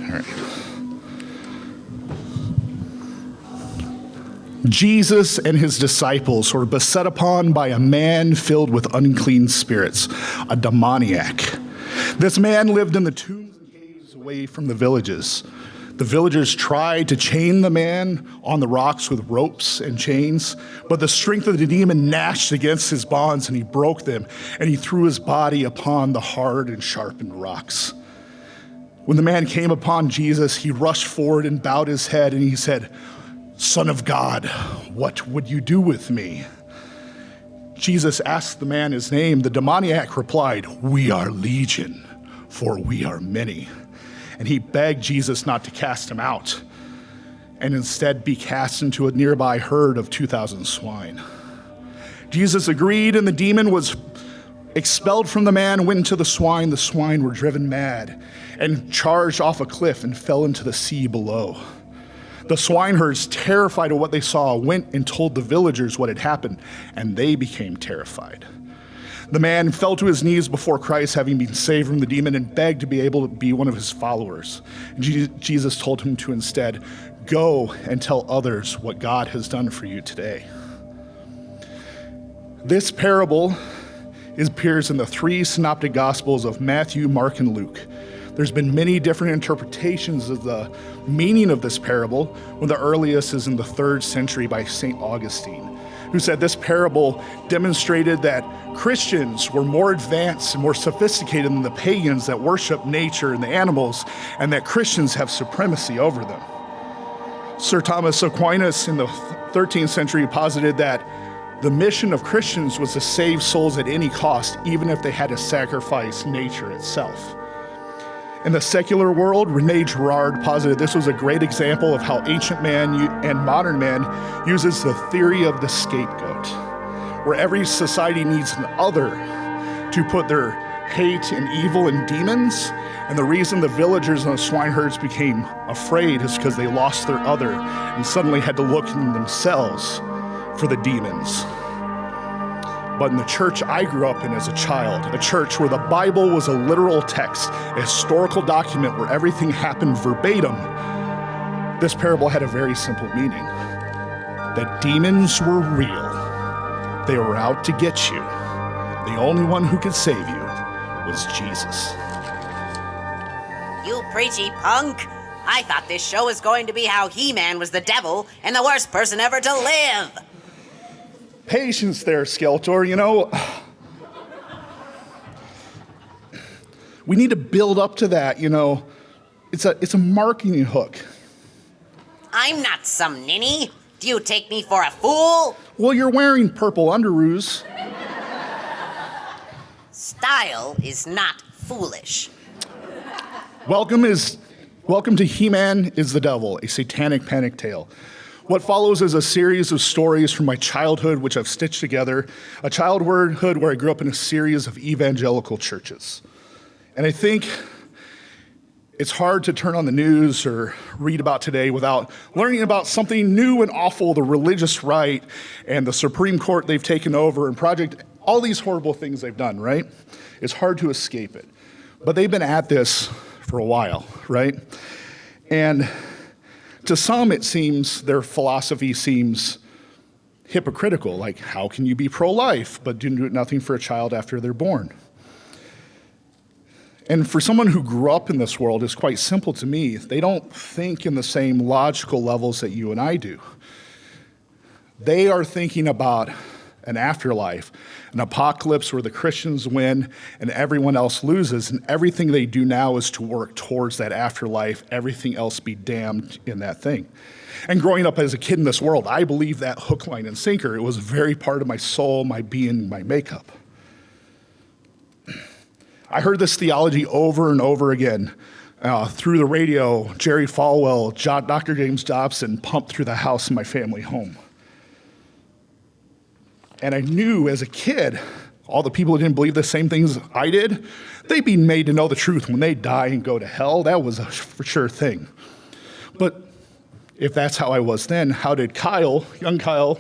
All right. Jesus and his disciples were beset upon by a man filled with unclean spirits, a demoniac. This man lived in the tombs and caves away from the villages. The villagers tried to chain the man on the rocks with ropes and chains, but the strength of the demon gnashed against his bonds, and he broke them, and he threw his body upon the hard and sharpened rocks. When the man came upon Jesus, he rushed forward and bowed his head, and he said, "Son of God, what would you do with me?" Jesus asked the man his name. The demoniac replied, "We are legion, for we are many." And he begged Jesus not to cast him out, and instead be cast into a nearby herd of 2,000 swine. Jesus agreed, and the demon was expelled from the man, went into the swine. The swine were driven mad and charged off a cliff and fell into the sea below. The swineherds, terrified of what they saw, went and told the villagers what had happened, and they became terrified. The man fell to his knees before Christ, having been saved from the demon, and begged to be able to be one of his followers. And Jesus told him to instead, "Go and tell others what God has done for you today." This parable appears in the three synoptic gospels of Matthew, Mark, and Luke. There's been many different interpretations of the meaning of this parable, when the earliest is in the 3rd century by St. Augustine, who said this parable demonstrated that Christians were more advanced and more sophisticated than the pagans that worship nature and the animals, and that Christians have supremacy over them. Sir Thomas Aquinas in the 13th century posited that the mission of Christians was to save souls at any cost, even if they had to sacrifice nature itself. In the secular world, René Girard posited this was a great example of how ancient man and modern man uses the theory of the scapegoat, where every society needs an other to put their hate and evil and demons. And the reason the villagers and the swineherds became afraid is because they lost their other and suddenly had to look in themselves for the demons. But in the church I grew up in as a child, a church where the Bible was a literal text, a historical document where everything happened verbatim, this parable had a very simple meaning. That demons were real. They were out to get you. The only one who could save you was Jesus. You preachy punk! I thought this show was going to be how He-Man was the devil and the worst person ever to live! Patience there, Skeletor, you know. We need to build up to that, you know. It's a marketing hook. I'm not some ninny. Do you take me for a fool? Well, you're wearing purple underoos. Style is not foolish. Welcome to He-Man is the Devil, a satanic panic tale. What follows is a series of stories from my childhood, which I've stitched together, a childhood where I grew up in a series of evangelical churches. And I think it's hard to turn on the news or read about today without learning about something new and awful, the religious right and the Supreme Court they've taken over and all these horrible things they've done, right? It's hard to escape it. But they've been at this for a while, right? And to some, it seems, their philosophy seems hypocritical, like how can you be pro-life but do nothing for a child after they're born? And for someone who grew up in this world, it's quite simple to me. They don't think in the same logical levels that you and I do. They are thinking about an afterlife, an apocalypse where the Christians win and everyone else loses, and everything they do now is to work towards that afterlife, everything else be damned in that thing. And growing up as a kid in this world, I believed that hook, line, and sinker. It was very part of my soul, my being, my makeup. I heard this theology over and over again through the radio. Jerry Falwell, Dr. James Dobson pumped through the house in my family home. And I knew as a kid, all the people who didn't believe the same things I did, they'd be made to know the truth when they die and go to hell. That was a for sure thing. But if that's how I was then, how did Kyle, young Kyle,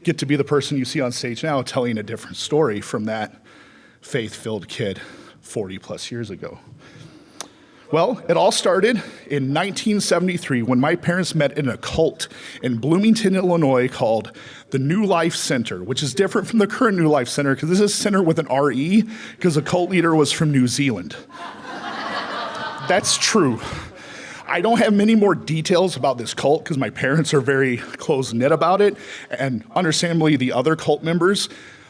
get to be the person you see on stage now telling a different story from that faith-filled kid 40 plus years ago? Well, it all started in 1973 when my parents met in a cult in Bloomington, Illinois called the New Life Center, which is different from the current New Life Center because this is center with an R-E because the cult leader was from New Zealand. That's true. I don't have many more details about this cult because my parents are very close-knit about it, and understandably the other cult members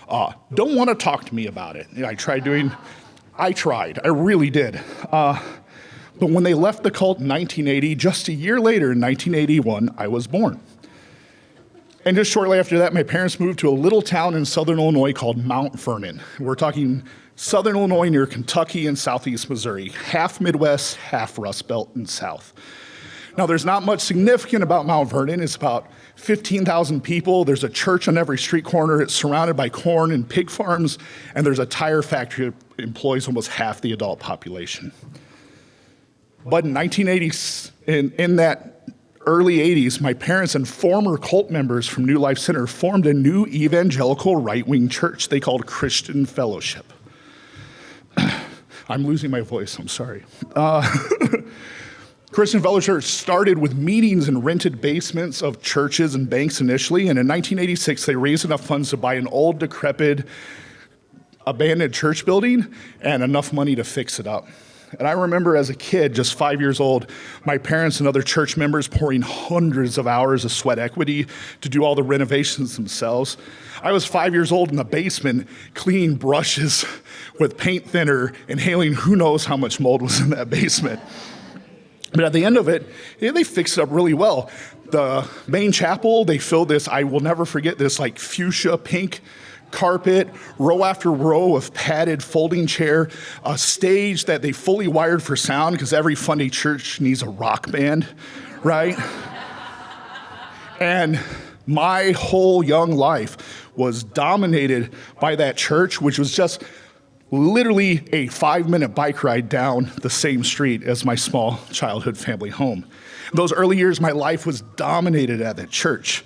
don't want to talk to me about it. I tried, I really did. But when they left the cult in 1980, just a year later, in 1981, I was born. And just shortly after that, my parents moved to a little town in southern Illinois called Mount Vernon. We're talking southern Illinois near Kentucky and southeast Missouri, half Midwest, half Rust Belt and South. Now, there's not much significant about Mount Vernon. It's about 15,000 people. There's a church on every street corner. It's surrounded by corn and pig farms, and there's a tire factory that employs almost half the adult population. But in 1980s, in that early 80s, my parents and former cult members from New Life Center formed a new evangelical right-wing church they called Christian Fellowship. I'm losing my voice, I'm sorry. Christian Fellowship started with meetings in rented basements of churches and banks initially, and in 1986, they raised enough funds to buy an old, decrepit, abandoned church building and enough money to fix it up. And I remember as a kid, just 5 years old, my parents and other church members pouring hundreds of hours of sweat equity to do all the renovations themselves. I was 5 years old in the basement cleaning brushes with paint thinner, inhaling who knows how much mold was in that basement. But at the end of it, they fixed it up really well. The main chapel, they filled this, I will never forget this, like fuchsia pink carpet, row after row of padded folding chair, a stage that they fully wired for sound because every Sunday church needs a rock band, right? And my whole young life was dominated by that church, which was just literally a 5-minute bike ride down the same street as my small childhood family home. Those early years, my life was dominated at that church.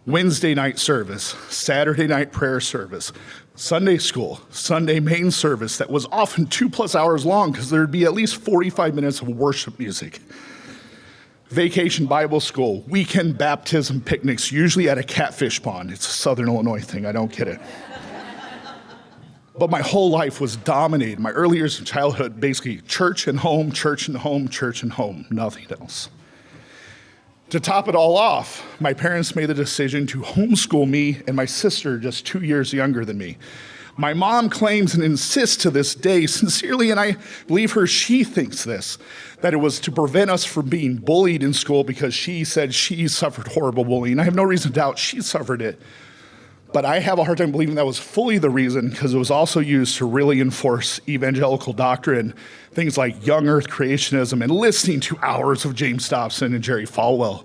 Wednesday night service, Saturday night prayer service, Sunday school, Sunday main service that was often 2+ hours long because there'd be at least 45 minutes of worship music. Vacation Bible school, weekend baptism picnics, usually at a catfish pond. It's a Southern Illinois thing, I don't get it. But my whole life was dominated. My early years of childhood, basically church and home, church and home, church and home, nothing else. To top it all off, my parents made the decision to homeschool me and my sister, just 2 years younger than me. My mom claims and insists to this day, sincerely, and I believe her, she thinks this, that it was to prevent us from being bullied in school because she said she suffered horrible bullying. I have no reason to doubt she suffered it. But I have a hard time believing that was fully the reason because it was also used to really enforce evangelical doctrine, things like young earth creationism and listening to hours of James Dobson and Jerry Falwell.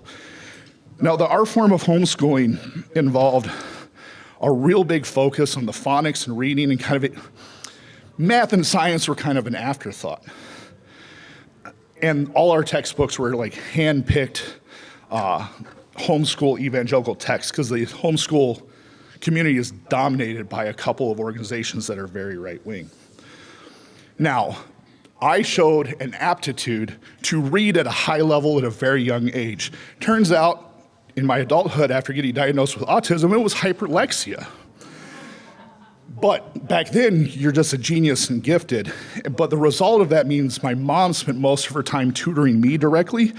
Now, our form of homeschooling involved a real big focus on the phonics and reading, and kind of math and science were kind of an afterthought. And all our textbooks were like hand-picked homeschool evangelical texts because the homeschool community is dominated by a couple of organizations that are very right-wing. Now, I showed an aptitude to read at a high level at a very young age. Turns out, in my adulthood, after getting diagnosed with autism, it was hyperlexia. But back then, you're just a genius and gifted. But the result of that means my mom spent most of her time tutoring me directly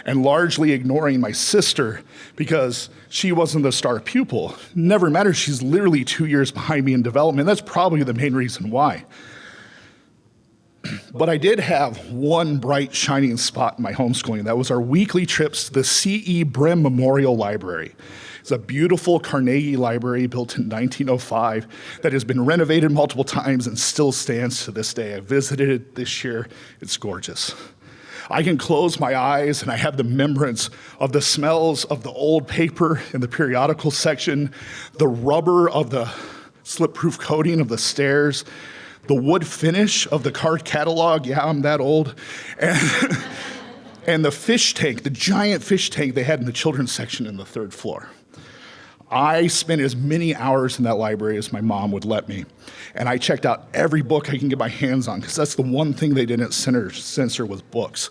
and largely ignoring my sister because she wasn't the star pupil. Never matters, she's literally 2 years behind me in development. That's probably the main reason why. But I did have one bright, shining spot in my homeschooling. That was our weekly trips to the C.E. Brim Memorial Library. It's a beautiful Carnegie library built in 1905 that has been renovated multiple times and still stands to this day. I visited it this year. It's gorgeous. I can close my eyes and I have the remembrance of the smells of the old paper in the periodical section, the rubber of the slip-proof coating of the stairs, the wood finish of the card catalog, yeah, I'm that old, and the fish tank, the giant fish tank they had in the children's section in the third floor. I spent as many hours in that library as my mom would let me. And I checked out every book I can get my hands on, because that's the one thing they didn't censor was books.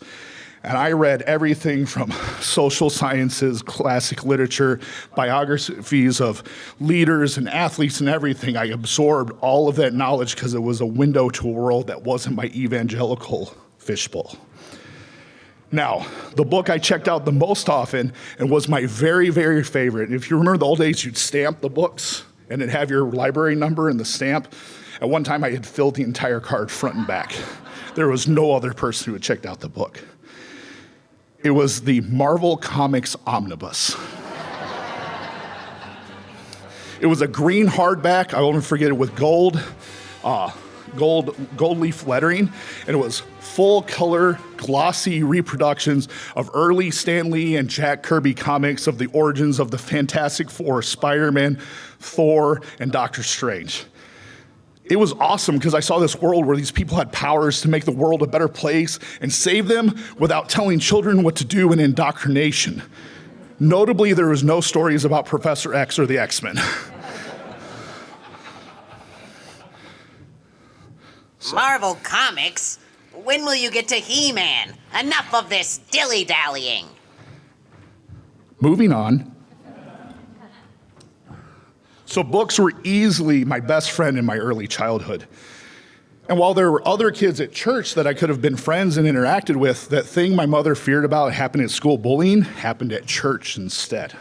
And I read everything from social sciences, classic literature, biographies of leaders and athletes and everything. I absorbed all of that knowledge because it was a window to a world that wasn't my evangelical fishbowl. Now, the book I checked out the most often and was my very, very favorite. If you remember the old days, you'd stamp the books and it'd have your library number and the stamp. At one time, I had filled the entire card front and back. There was no other person who had checked out the book. It was the Marvel Comics Omnibus. It was a green hardback, I won't even forget it, with gold leaf lettering, and it was full color, glossy reproductions of early Stan Lee and Jack Kirby comics of the origins of the Fantastic Four, Spider-Man, Thor, and Doctor Strange. It was awesome because I saw this world where these people had powers to make the world a better place and save them without telling children what to do in indoctrination. Notably, there was no stories about Professor X or the X-Men. Marvel Comics? When will you get to He-Man? Enough of this dilly-dallying. Moving on. So books were easily my best friend in my early childhood. And while there were other kids at church that I could have been friends and interacted with, that thing my mother feared about happening at school, bullying, happened at church instead.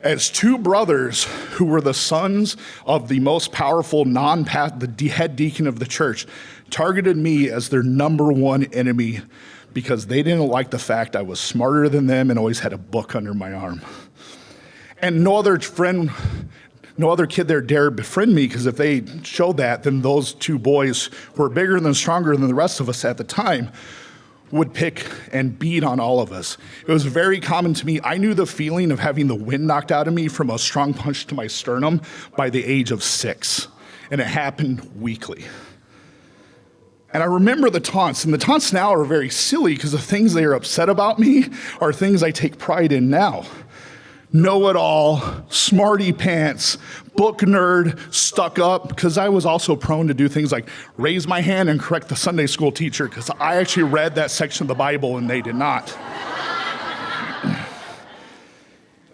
As two brothers who were the sons of the most powerful the head deacon of the church targeted me as their number one enemy because they didn't like the fact I was smarter than them and always had a book under my arm. And no other kid there dared befriend me, because if they showed that, then those two boys who were bigger and stronger than the rest of us at the time would pick and beat on all of us. It was very common to me. I knew the feeling of having the wind knocked out of me from a strong punch to my sternum by the age of 6, and it happened weekly. And I remember the taunts, and the taunts now are very silly because the things they are upset about me are things I take pride in now. Know-it-all, smarty pants, book nerd, stuck up, because I was also prone to do things like raise my hand and correct the Sunday school teacher because I actually read that section of the Bible and they did not.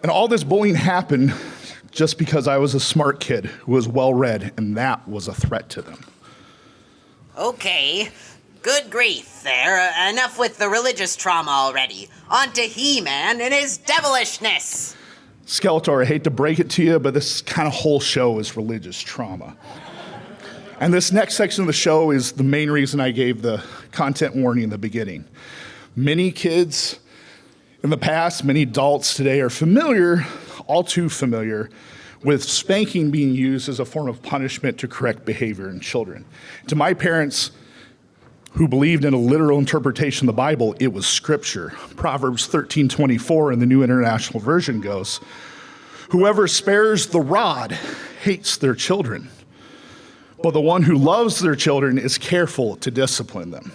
And all this bullying happened just because I was a smart kid who was well-read, and that was a threat to them. Okay, good grief there. Enough with the religious trauma already. On to He-Man and his devilishness. Skeletor, I hate to break it to you, but this kind of whole show is religious trauma. And this next section of the show is the main reason I gave the content warning in the beginning. Many kids in the past, many adults today are familiar, all too familiar, with spanking being used as a form of punishment to correct behavior in children. To my parents, who believed in a literal interpretation of the Bible, it was scripture. Proverbs 13:24 in the New International Version goes, "Whoever spares the rod hates their children, but the one who loves their children is careful to discipline them."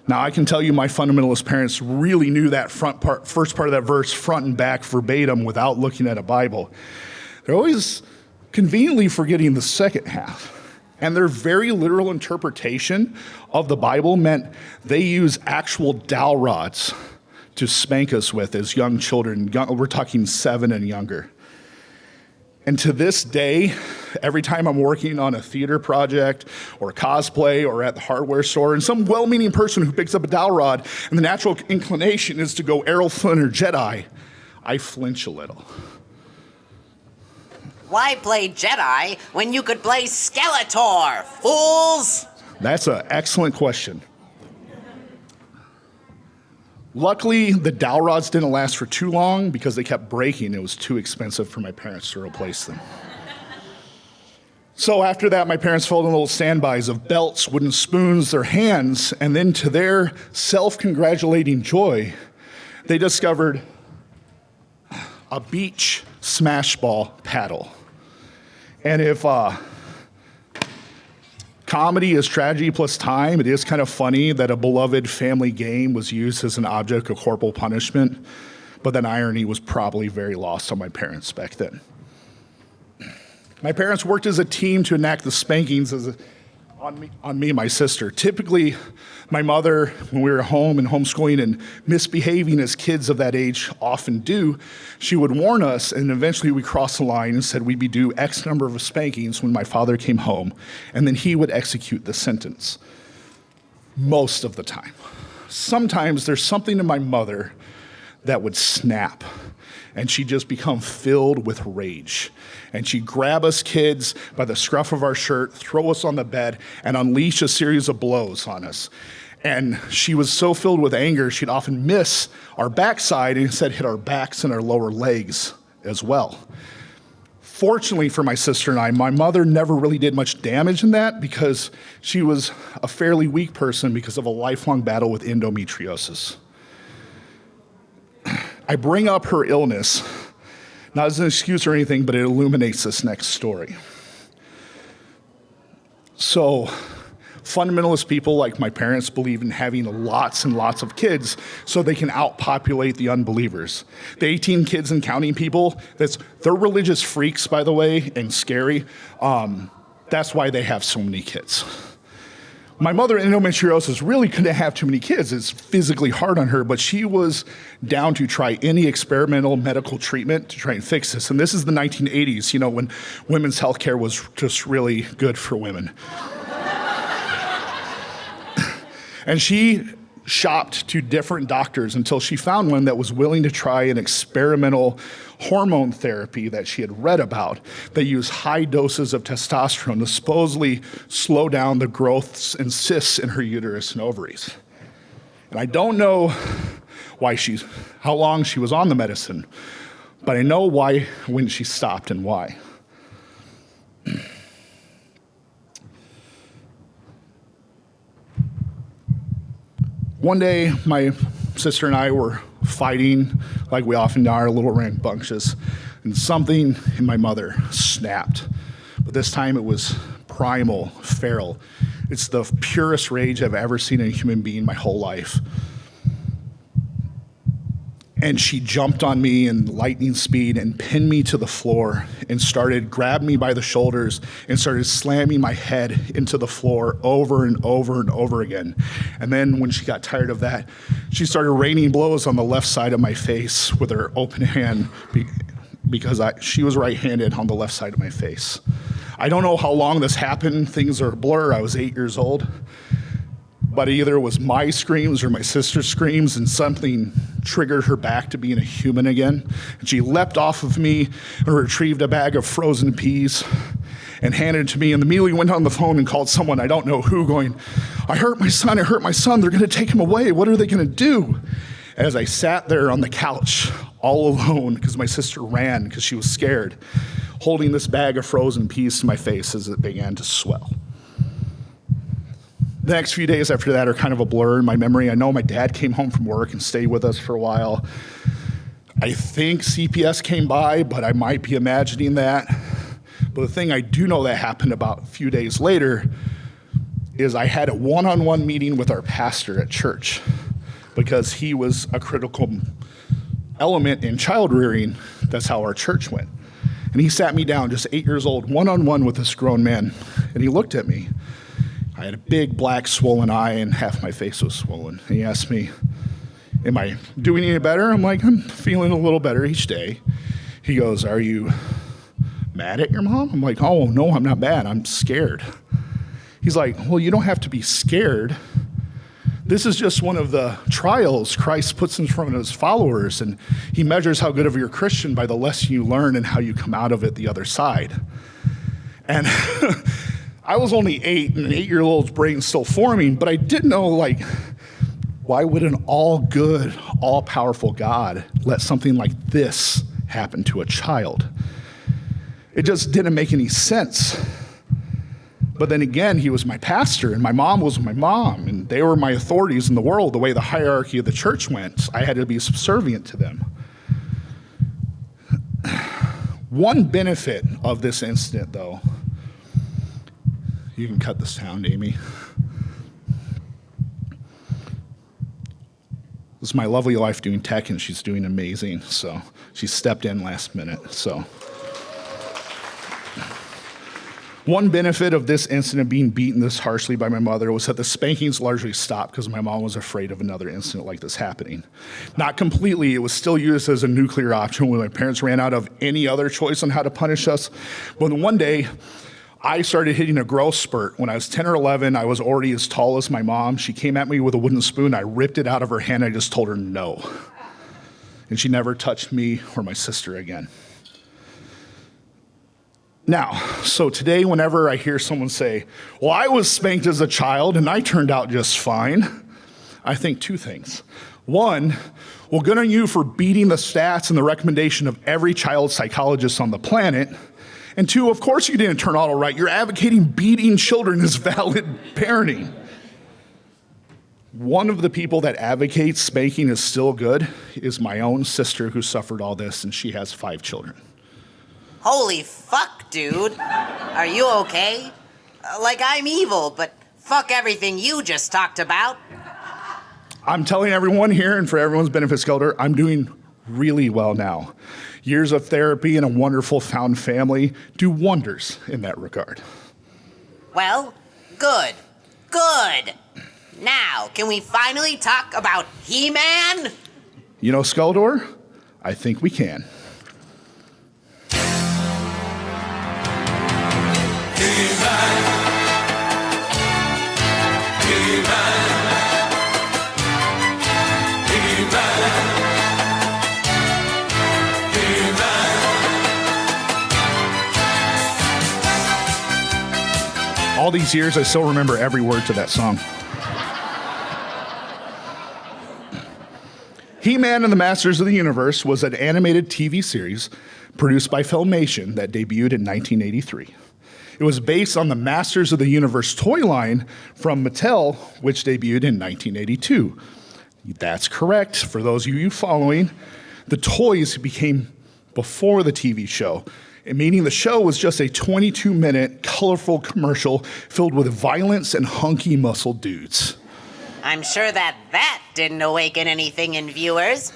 Now, I can tell you my fundamentalist parents really knew that first part of that verse front and back verbatim without looking at a Bible. They're always conveniently forgetting the second half. And their very literal interpretation of the Bible meant they use actual dowel rods to spank us with as young children. We're talking 7 and younger. And to this day, every time I'm working on a theater project or cosplay or at the hardware store, and some well-meaning person who picks up a dowel rod and the natural inclination is to go Errol Flynn or Jedi, I flinch a little. Why play Jedi when you could play Skeletor, fools? That's an excellent question. Luckily, the dowel rods didn't last for too long because they kept breaking. It was too expensive for my parents to replace them. So after that, my parents filled in little standbys of belts, wooden spoons, their hands, and then to their self-congratulating joy, they discovered a beach smash ball paddle. And if comedy is tragedy plus time, it is kind of funny that a beloved family game was used as an object of corporal punishment. but that irony was probably very lost on my parents back then. My parents worked as a team to enact the spankings on me and my sister. Typically, my mother, when we were home and homeschooling and misbehaving as kids of that age often do, she would warn us, and eventually we crossed the line and said we'd be due X number of spankings when my father came home, and then he would execute the sentence. Most of the time. Sometimes there's something in my mother that would snap, and she'd just become filled with rage. And she'd grab us kids by the scruff of our shirt, throw us on the bed, and unleash a series of blows on us. And she was so filled with anger, she'd often miss our backside and instead hit our backs and our lower legs as well. Fortunately for my sister and I, my mother never really did much damage in that because she was a fairly weak person because of a lifelong battle with endometriosis. I bring up her illness, not as an excuse or anything, but it illuminates this next story. So, fundamentalist people like my parents believe in having lots and lots of kids so they can outpopulate the unbelievers. The 18 kids and counting people, they're religious freaks, by the way, and scary. That's why they have so many kids. My mother, endometriosis, really couldn't have too many kids. It's physically hard on her, but she was down to try any experimental medical treatment to try and fix this. And this is the 1980s, when women's health care was just really good for women. And she shopped to different doctors until she found one that was willing to try an experimental hormone therapy that she had read about that used high doses of testosterone to supposedly slow down the growths and cysts in her uterus and ovaries. And I don't know how long she was on the medicine, but I know when she stopped and why. One day, my sister and I were fighting, like we often are, little rambunctious, and something in my mother snapped. But this time it was primal, feral. It's the purest rage I've ever seen in a human being my whole life. And she jumped on me in lightning speed and pinned me to the floor and grabbed me by the shoulders and started slamming my head into the floor over and over and over again. And then when she got tired of that, she started raining blows on the left side of my face with her open hand because she was right-handed on the left side of my face. I don't know how long this happened. Things are a blur. I was 8 years old. But either it was my screams or my sister's screams, and something triggered her back to being a human again. And she leapt off of me and retrieved a bag of frozen peas and handed it to me, and immediately went on the phone and called someone, I don't know who, going, I hurt my son, they're gonna take him away, what are they gonna do? As I sat there on the couch, all alone, because my sister ran because she was scared, holding this bag of frozen peas to my face as it began to swell. The next few days after that are kind of a blur in my memory. I know my dad came home from work and stayed with us for a while. I think CPS came by, but I might be imagining that. But the thing I do know that happened about a few days later is I had a one-on-one meeting with our pastor at church because he was a critical element in child rearing. That's how our church went. And he sat me down, just 8 years old, one-on-one with this grown man, and he looked at me. I had a big black swollen eye and half my face was swollen. And he asked me, am I doing any better? I'm like, I'm feeling a little better each day. He goes, are you mad at your mom? I'm like, oh, no, I'm not mad. I'm scared. He's like, well, you don't have to be scared. This is just one of the trials Christ puts in front of his followers, and he measures how good of you're a Christian by the lesson you learn and how you come out of it the other side. And I was only 8, and an 8-year-old's brain's still forming, but I did know, why would an all-good, all-powerful God let something like this happen to a child? It just didn't make any sense. But then again, he was my pastor, and my mom was my mom, and they were my authorities in the world. The way the hierarchy of the church went, I had to be subservient to them. One benefit of this incident, though, you can cut the sound, Amy. This is my lovely wife doing tech, and she's doing amazing. So she stepped in last minute. So one benefit of this incident being beaten this harshly by my mother was that the spankings largely stopped because my mom was afraid of another incident like this happening. Not completely, it was still used as a nuclear option when my parents ran out of any other choice on how to punish us. But then one day, I started hitting a growth spurt. When I was 10 or 11, I was already as tall as my mom. She came at me with a wooden spoon. I ripped it out of her hand. I just told her no. And she never touched me or my sister again. Now, so today, whenever I hear someone say, well, I was spanked as a child and I turned out just fine, I think two things. One, well, good on you for beating the stats and the recommendation of every child psychologist on the planet. And two, of course you didn't turn out all right. You're advocating beating children as valid parenting. One of the people that advocates spanking is still good is my own sister who suffered all this, and she has 5 children. Holy fuck, dude. Are you okay? Like I'm evil, but fuck everything you just talked about. I'm telling everyone here, and for everyone's benefit, Skelter, I'm doing really well now. Years of therapy and a wonderful found family do wonders in that regard. Well, good. Good. Now, can we finally talk about He-Man? You know, Skeldor, I think we can. He-Man. He-Man. He-Man. He-Man. All these years, I still remember every word to that song. He-Man and the Masters of the Universe was an animated TV series produced by Filmation that debuted in 1983. It was based on the Masters of the Universe toy line from Mattel, which debuted in 1982. That's correct. For those of you following, the toys became before the TV show, meaning the show was just a 22-minute colorful commercial filled with violence and hunky muscle dudes. I'm sure that didn't awaken anything in viewers.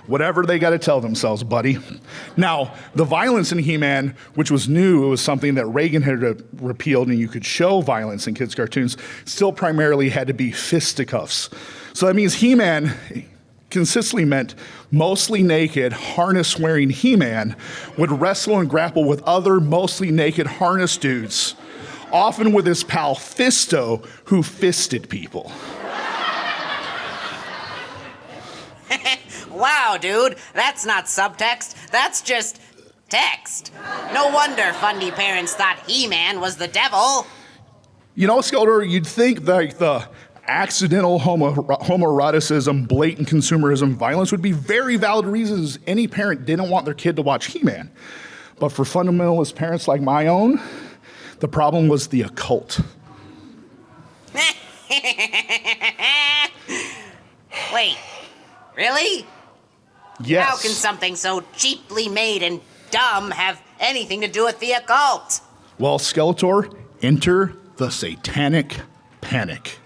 Whatever they got to tell themselves, buddy. Now, the violence in He-Man, which was new, it was something that Reagan had repealed, and you could show violence in kids' cartoons, still primarily had to be fisticuffs. So that means He-Man consistently meant mostly naked, harness-wearing He-Man would wrestle and grapple with other mostly naked harness dudes, often with his pal Fisto, who fisted people. Wow, dude, that's not subtext, that's just text. No wonder fundy parents thought He-Man was the devil. You know, Skelter, you'd think that the accidental homoeroticism, blatant consumerism, violence would be very valid reasons any parent didn't want their kid to watch He-Man. But for fundamentalist parents like my own, the problem was the occult. Wait, really? Yes. How can something so cheaply made and dumb have anything to do with the occult? Well, Skeletor, enter the Satanic Panic.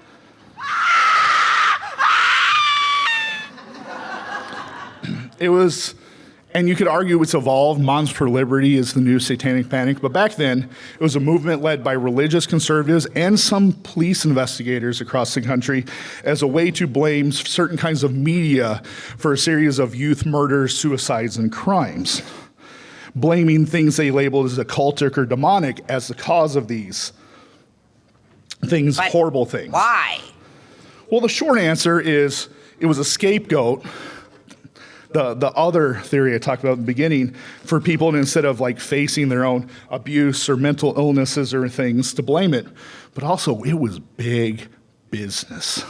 It was, and you could argue it's evolved. Moms for Liberty is the new Satanic Panic, but back then, it was a movement led by religious conservatives and some police investigators across the country as a way to blame certain kinds of media for a series of youth murders, suicides, and crimes, blaming things they labeled as occultic or demonic as the cause of these things, But horrible things. Why? Well, the short answer is it was a scapegoat. The other theory I talked about at the beginning, for people to, instead of like facing their own abuse or mental illnesses or things, to blame it. But also, it was big business.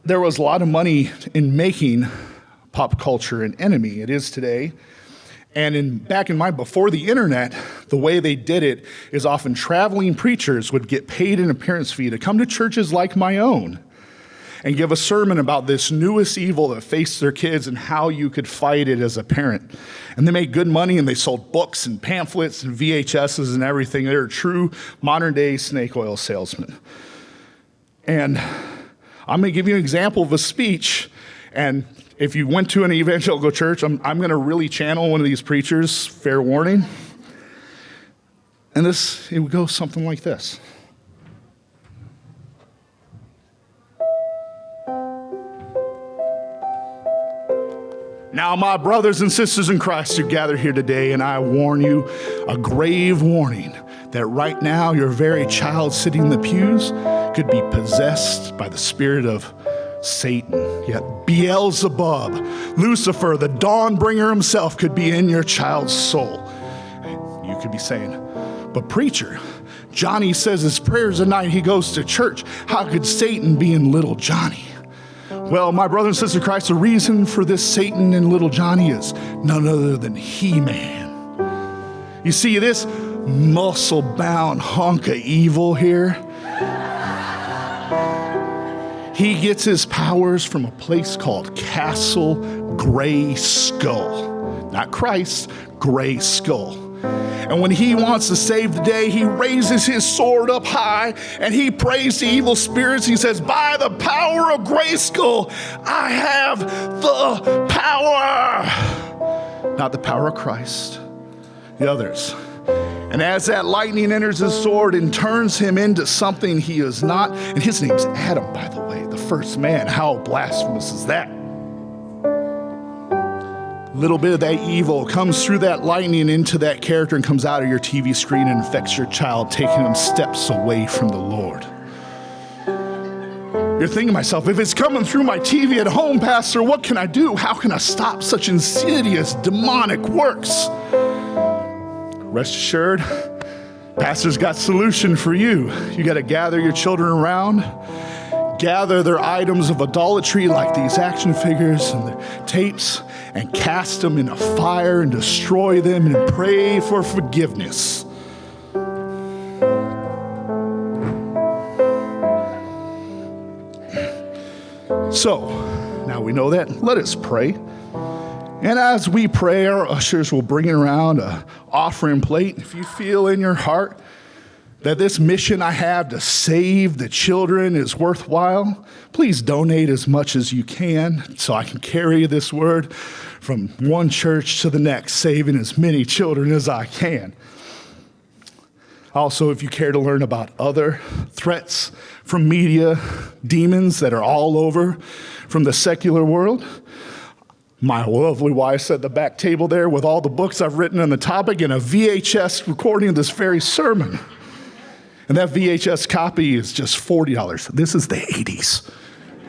There was a lot of money in making pop culture an enemy. It is today. And back in before the internet, the way they did it is often traveling preachers would get paid an appearance fee to come to churches like my own and give a sermon about this newest evil that faced their kids and how you could fight it as a parent. And they made good money, and they sold books and pamphlets and VHSs and everything. They were true modern-day snake oil salesmen. And I'm going to give you an example of a speech, and if you went to an evangelical church, I'm going to really channel one of these preachers, fair warning. And it would go something like this. Now, my brothers and sisters in Christ who gather here today, and I warn you a grave warning that right now your very child sitting in the pews could be possessed by the spirit of Satan. Yet Beelzebub, Lucifer, the dawn bringer himself could be in your child's soul. And you could be saying, but preacher, Johnny says his prayers at night, he goes to church. How could Satan be in little Johnny? Well, my brother and sister in Christ, the reason for this Satan in little Johnny is none other than He-Man. You see, this muscle-bound hunk of evil here, he gets his powers from a place called Castle Gray Skull. Not Christ, Gray Skull. And when he wants to save the day, he raises his sword up high and he prays to evil spirits. He says, by the power of Grayskull, I have the power. Not the power of Christ, the others. And as that lightning enters his sword and turns him into something he is not, and his name's Adam, by the way, the first man. How blasphemous is that? Little bit of that evil comes through that lightning into that character and comes out of your TV screen and infects your child, taking them steps away from the Lord. You're thinking to myself, if it's coming through my TV at home, Pastor, what can I do? How can I stop such insidious demonic works? Rest assured, Pastor's got a solution for you. You got to gather your children around, gather their items of idolatry like these action figures and the tapes, and cast them in a fire and destroy them and pray for forgiveness. So, now we know that. Let us pray. And as we pray, our ushers will bring around an offering plate. If you feel in your heart that this mission I have to save the children is worthwhile, please donate as much as you can so I can carry this word from one church to the next, saving as many children as I can. Also, if you care to learn about other threats from media, demons that are all over from the secular world, my lovely wife at the back table there with all the books I've written on the topic and a VHS recording of this very sermon. And that VHS copy is just $40. This is the 80s.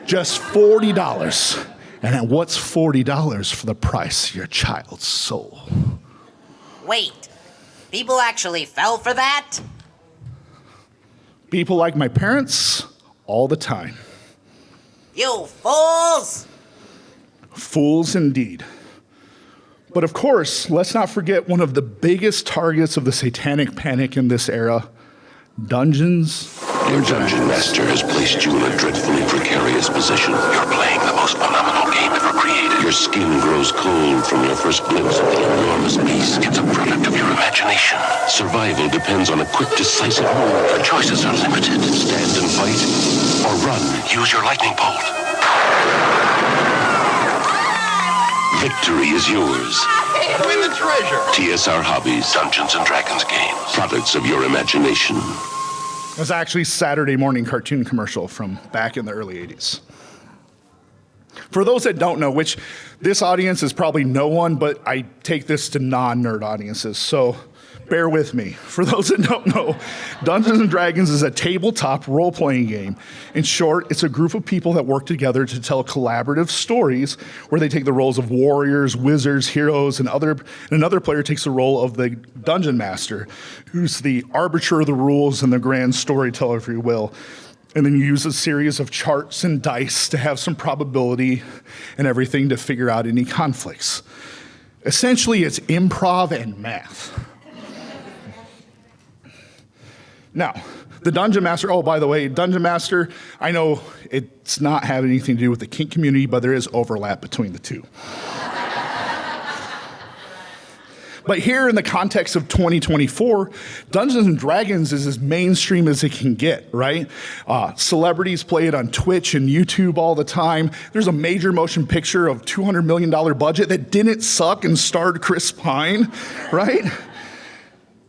Just $40. And what's $40 for the price of your child's soul? Wait, people actually fell for that? People like my parents, all the time. You fools! Fools indeed. But of course, let's not forget one of the biggest targets of the satanic panic in this era, Dungeons Your dungeon master has placed you in a dreadfully precarious position. You're playing the most phenomenal game ever created. Your skin grows cold from your first glimpse of the enormous beast. It's a product of your imagination. Survival depends on a quick, decisive move. Your choices are limited. Stand and fight, or run. Use your lightning bolt. Victory is yours. Win the treasure. TSR Hobbies, Dungeons & Dragons games. Products of your imagination. It was actually a Saturday morning cartoon commercial from back in the early 80s. For those that don't know, which this audience is probably no one, but I take this to non-nerd audiences, so bear with me. For those that don't know, Dungeons & Dragons is a tabletop role-playing game. In short, it's a group of people that work together to tell collaborative stories where they take the roles of warriors, wizards, heroes, and another player takes the role of the dungeon master, who's the arbiter of the rules and the grand storyteller, if you will. And then you use a series of charts and dice to have some probability and everything to figure out any conflicts. Essentially, it's improv and math. Now, the Dungeon Master, oh, by the way, Dungeon Master, I know it's not having anything to do with the kink community, but there is overlap between the two. But here in the context of 2024, Dungeons and Dragons is as mainstream as it can get, right? Celebrities play it on Twitch and YouTube all the time. There's a major motion picture of $200 million budget that didn't suck and starred Chris Pine, right?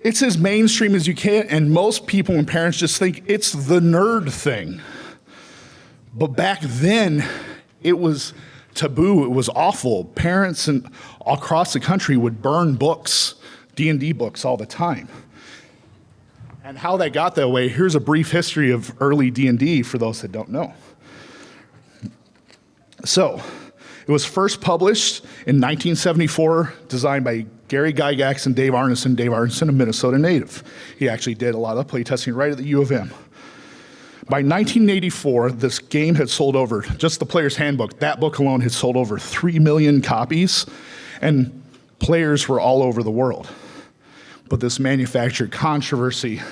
It's as mainstream as you can, and most people and parents just think it's the nerd thing. But back then, it was taboo. It was awful. Parents across the country would burn books, D&D books all the time. And how that got that way, here's a brief history of early D&D for those that don't know. So, it was first published in 1974, designed by Gary Gygax and Dave Arneson. Dave Arneson, a Minnesota native. He actually did a lot of playtesting right at the U of M. By 1984, this game had sold over, just the player's handbook, that book alone had sold over 3 million copies, and players were all over the world. But this manufactured controversy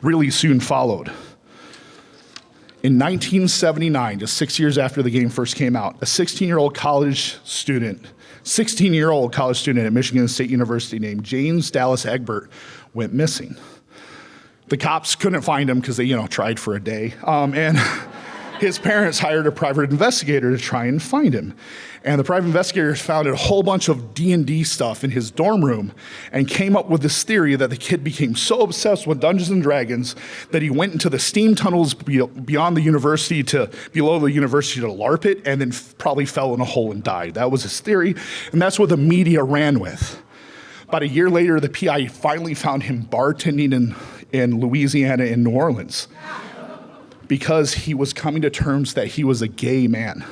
really soon followed. In 1979, just 6 years after the game first came out, a 16-year-old college student at Michigan State University named James Dallas Egbert went missing. The cops couldn't find him because they, tried for a day. And his parents hired a private investigator to try and find him. And the private investigator found a whole bunch of D&D stuff in his dorm room and came up with this theory that the kid became so obsessed with Dungeons and Dragons that he went into the steam tunnels below the university to LARP it, and then probably fell in a hole and died. That was his theory, and that's what the media ran with. About a year later, the PI finally found him bartending in Louisiana and New Orleans because he was coming to terms that he was a gay man.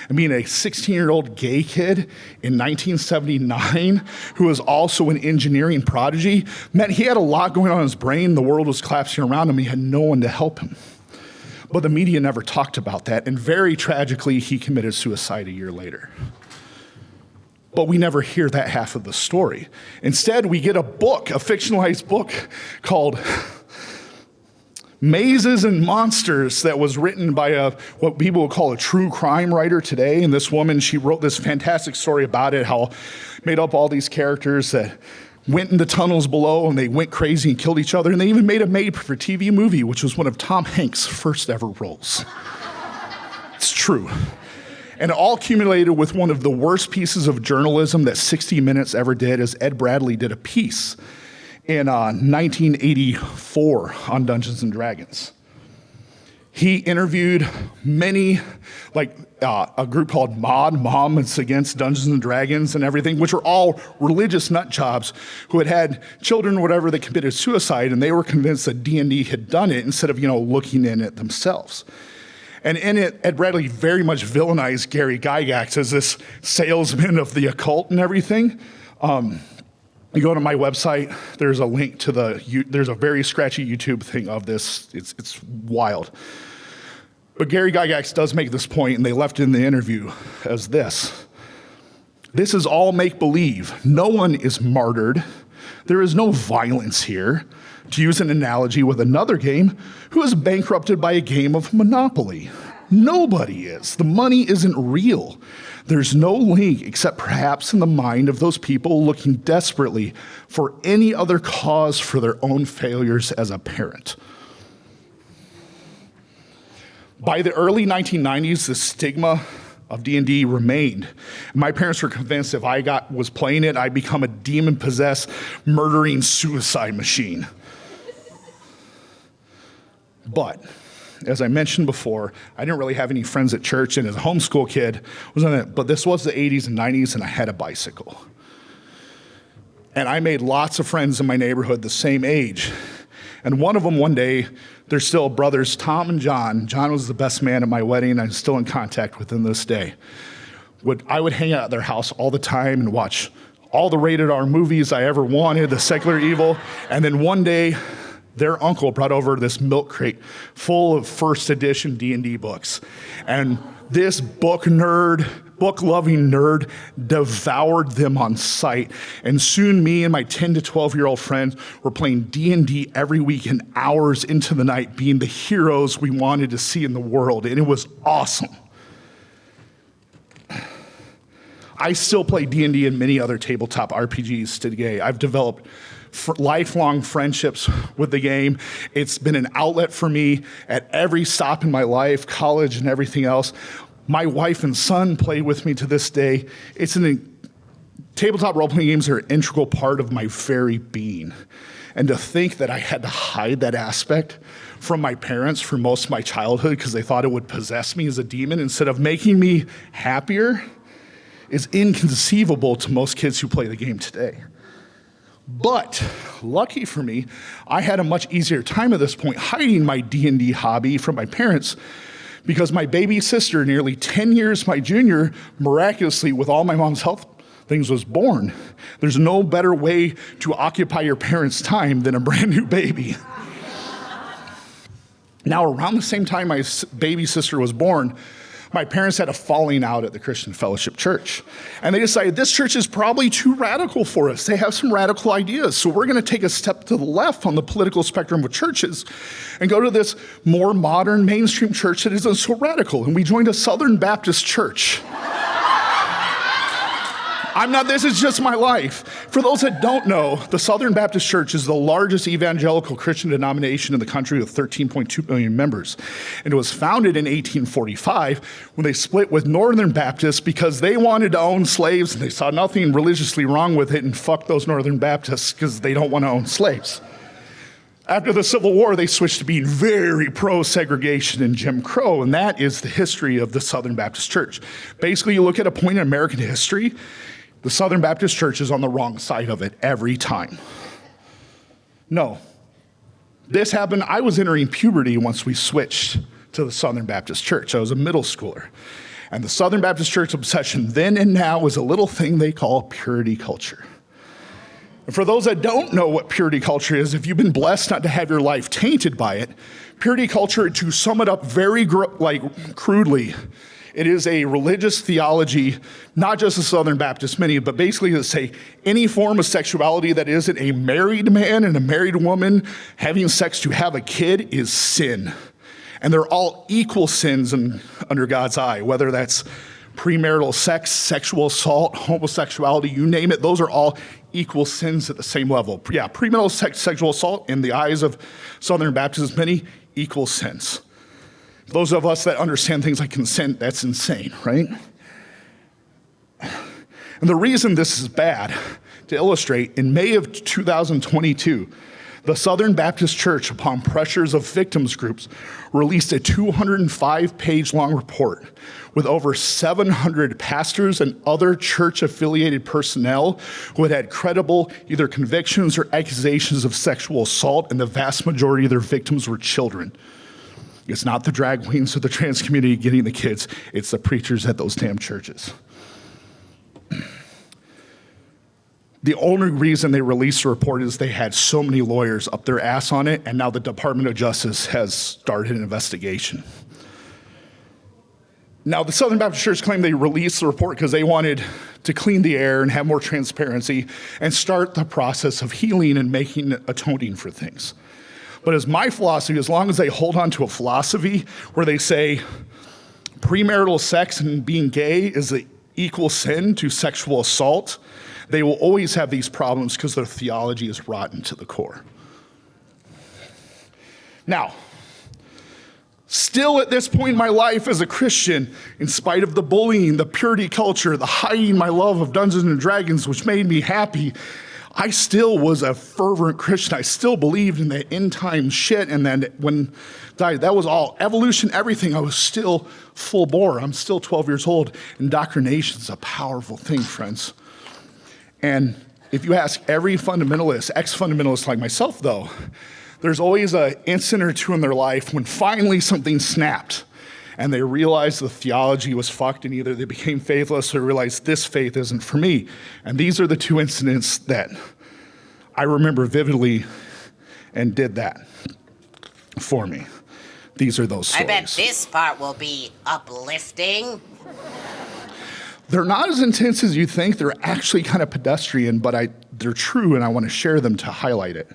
I mean, a 16-year-old gay kid in 1979 who was also an engineering prodigy meant he had a lot going on in his brain. The world was collapsing around him. He had no one to help him. But the media never talked about that, and very tragically, he committed suicide a year later. But we never hear that half of the story. Instead, we get a book, a fictionalized book called Mazes and Monsters that was written by what people would call a true crime writer today. And this woman, she wrote this fantastic story about it, how made up all these characters that went in the tunnels below and they went crazy and killed each other. And they even made a made-for-TV movie, which was one of Tom Hanks' first ever roles. It's true. And it all accumulated with one of the worst pieces of journalism that 60 Minutes ever did, as Ed Bradley did a piece in 1984 on Dungeons and Dragons. He interviewed many, a group called Moms Against Dungeons and Dragons and everything, which were all religious nut jobs who had children or whatever that committed suicide, and they were convinced that D&D had done it instead of, looking in it themselves. And in it, Ed Bradley very much villainized Gary Gygax as this salesman of the occult and everything. You go to my website, there's a link to there's a very scratchy YouTube thing of this. It's wild. But Gary Gygax does make this point, and they left it in the interview as this. This is all make-believe. No one is martyred. There is no violence here. To use an analogy with another game, who is bankrupted by a game of Monopoly? Nobody is. The money isn't real. There's no link except perhaps in the mind of those people looking desperately for any other cause for their own failures as a parent. By the early 1990s, the stigma of D&D remained. My parents were convinced if I was playing it, I'd become a demon-possessed, murdering suicide machine. But, as I mentioned before, I didn't really have any friends at church, and as a homeschool kid, but this was the 80s and 90s, and I had a bicycle. And I made lots of friends in my neighborhood the same age. And one of them one day, they're still brothers, Tom and John. John was the best man at my wedding, and I'm still in contact with them this day. I would hang out at their house all the time and watch all the rated R movies I ever wanted, the secular evil, and then one day, their uncle brought over this milk crate full of first edition D&D books. And this book-loving nerd devoured them on sight. And soon me and my 10 to 12-year-old friends were playing D&D every week and hours into the night, being the heroes we wanted to see in the world. And it was awesome. I still play D&D and many other tabletop RPGs today. I've developed lifelong friendships with the game. It's been an outlet for me at every stop in my life, college and everything else. My wife and son play with me to this day. Tabletop role-playing games are an integral part of my very being. And to think that I had to hide that aspect from my parents for most of my childhood because they thought it would possess me as a demon instead of making me happier is inconceivable to most kids who play the game today. But lucky for me, I had a much easier time at this point hiding my D&D hobby from my parents because my baby sister, nearly 10 years my junior, miraculously, with all my mom's health things, was born. There's no better way to occupy your parents' time than a brand new baby. Now, around the same time my baby sister was born, my parents had a falling out at the Christian Fellowship Church. And they decided this church is probably too radical for us. They have some radical ideas. So we're going to take a step to the left on the political spectrum of churches and go to this more modern mainstream church that isn't so radical. And we joined a Southern Baptist church. This is just my life. For those that don't know, the Southern Baptist Church is the largest evangelical Christian denomination in the country with 13.2 million members. And it was founded in 1845 when they split with Northern Baptists because they wanted to own slaves and they saw nothing religiously wrong with it and fuck those Northern Baptists because they don't want to own slaves. After the Civil War, they switched to being very pro-segregation and Jim Crow, and that is the history of the Southern Baptist Church. Basically, you look at a point in American history, the Southern Baptist Church is on the wrong side of it every time. No. This happened, I was entering puberty once we switched to the Southern Baptist Church. I was a middle schooler. And the Southern Baptist Church obsession then and now is a little thing they call purity culture. And for those that don't know what purity culture is, if you've been blessed not to have your life tainted by it, purity culture, to sum it up very crudely, it is a religious theology, not just the Southern Baptist, many, but basically to say any form of sexuality that isn't a married man and a married woman having sex to have a kid is sin. And they're all equal sins under God's eye, whether that's premarital sex, sexual assault, homosexuality, you name it, those are all equal sins at the same level. Yeah, premarital sex, sexual assault, in the eyes of Southern Baptists, many equal sins. Those of us that understand things like consent, that's insane, right? And the reason this is bad, to illustrate, in May of 2022, the Southern Baptist Church, upon pressures of victims groups, released a 205-page long report with over 700 pastors and other church-affiliated personnel who had had credible either convictions or accusations of sexual assault, and the vast majority of their victims were children. It's not the drag queens or the trans community getting the kids, it's the preachers at those damn churches. The only reason they released the report is they had so many lawyers up their ass on it, and now the Department of Justice has started an investigation. Now, the Southern Baptist Church claimed they released the report because they wanted to clean the air and have more transparency and start the process of healing and atoning for things. But as my philosophy, as long as they hold on to a philosophy where they say premarital sex and being gay is an equal sin to sexual assault, they will always have these problems because their theology is rotten to the core. Now, still at this point in my life as a Christian, in spite of the bullying, the purity culture, the hiding my love of Dungeons and Dragons, which made me happy, I still was a fervent Christian. I still believed in the end time shit, and then when that was all evolution, everything, I was still full bore. I'm still 12 years old. Indoctrination is a powerful thing, friends. And if you ask every fundamentalist, ex-fundamentalist like myself, though, there's always an instant or two in their life when finally something snapped and they realized the theology was fucked, and either they became faithless or realized this faith isn't for me. And these are the two incidents that I remember vividly and did that for me. These are those stories. I bet this part will be uplifting. They're not as intense as you think. They're actually kind of pedestrian, but they're true, and I want to share them to highlight it.